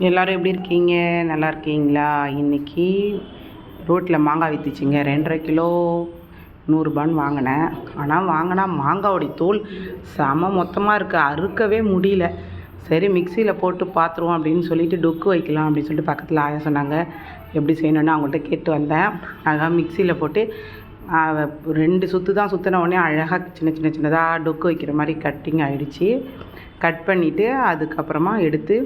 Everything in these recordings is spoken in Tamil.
எல்லோரும் எப்படி இருக்கீங்க? நல்லா இருக்கீங்களா? இன்றைக்கி ரோட்டில் மாங்காய் விற்றுச்சிங்க. 2.5 கிலோ 100 ரூபான்னு வாங்கினேன். ஆனால் வாங்கினா மாங்காயோடைய தோல் செம மொத்தமாக இருக்குது, அறுக்கவே முடியல. சரி மிக்சியில் போட்டு பார்த்துருவோம் அப்படின்னு சொல்லிட்டு டொக்கு வைக்கலாம் அப்படின்னு சொல்லிட்டு பக்கத்தில் ஆயா சொன்னாங்க. எப்படி செய்யணுன்னு அவங்கள்ட்ட கேட்டு வந்தேன். அழகாக மிக்சியில் போட்டு 2 சுற்று தான் சுற்றின உடனே அழகாக சின்னதாக டொக்கு வைக்கிற மாதிரி கட்டிங் ஆகிடுச்சி. கட் பண்ணிவிட்டு அதுக்கப்புறமா எடுத்து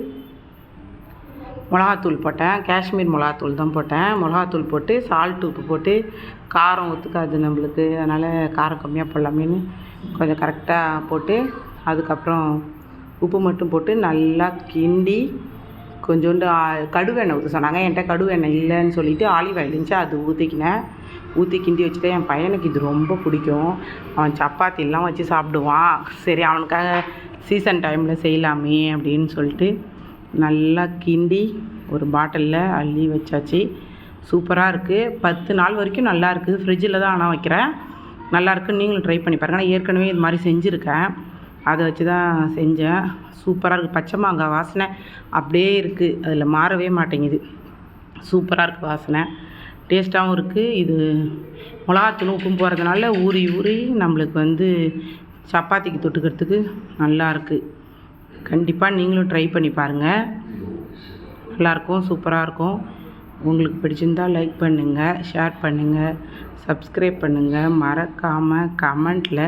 மிளகாத்தூள் போட்டேன். காஷ்மீர் மிளகாத்தூள் தான் போட்டேன். மிளகாத்தூள் போட்டு சால்ட்டு உப்பு போட்டு, காரம் ஒத்துக்காது நம்மளுக்கு, அதனால் காரம் கம்மியாக போடலாமேன்னு கொஞ்சம் கரெக்டாக போட்டு, அதுக்கப்புறம் உப்பு மட்டும் போட்டு நல்லா கிண்டி கொஞ்சோண்டு கடுவெண்ணெய் ஊற்ற சொன்னாங்க. என்கிட்ட கடுவெண்ணெய் இல்லைன்னு சொல்லிவிட்டு ஆலிவ் ஆயில் இருந்துச்சு, அது ஊற்றிக்கினேன். ஊற்றி கிண்டி வச்சுட்டு என் பையனுக்கு இது ரொம்ப பிடிக்கும். அவன் சப்பாத்திலாம் வச்சு சாப்பிடுவான். சரி அவனுக்காக சீசன் டைமில் செய்யலாமே அப்படின்னு சொல்லிட்டு நல்லா கிண்டி ஒரு பாட்டிலில் அள்ளி வச்சாச்சு. சூப்பராக இருக்குது. 10 நாள் வரைக்கும் நல்லா இருக்குது. ஃப்ரிட்ஜில் தான் ஆனால் வைக்கிறேன். நல்லாயிருக்கு. நீங்களும் ட்ரை பண்ணி பாருங்கள். நான் ஏற்கனவே இது மாதிரி செஞ்சுருக்கேன். அதை வச்சு தான் செஞ்சேன். சூப்பராக இருக்குது. பச்சை மாங்காய் வாசனை அப்படியே இருக்குது, அதில் மாறவே மாட்டேங்குது. சூப்பராக இருக்குது வாசனை, டேஸ்ட்டாகவும் இருக்குது. இது மிளகாத்தூளும் உப்பும் போகிறதுனால ஊறி நம்மளுக்கு சப்பாத்திக்கு தொட்டுக்கிறதுக்கு நல்லாயிருக்கு. கண்டிப்பாக நீங்களும் ட்ரை பண்ணி பாருங்கள். நல்லாயிருக்கும், சூப்பராக இருக்கும். உங்களுக்கு பிடிச்சிருந்தால் லைக் பண்ணுங்கள், ஷேர் பண்ணுங்கள், சப்ஸ்கிரைப் பண்ணுங்கள். மறக்காமல் கமெண்ட்டில்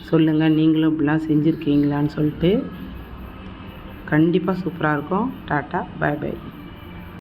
சொல்லுங்கள் நீங்களும் இப்படிலாம் செஞ்சுருக்கீங்களான்னு சொல்லிட்டு. கண்டிப்பாக சூப்பராக இருக்கும். Tata, bye by.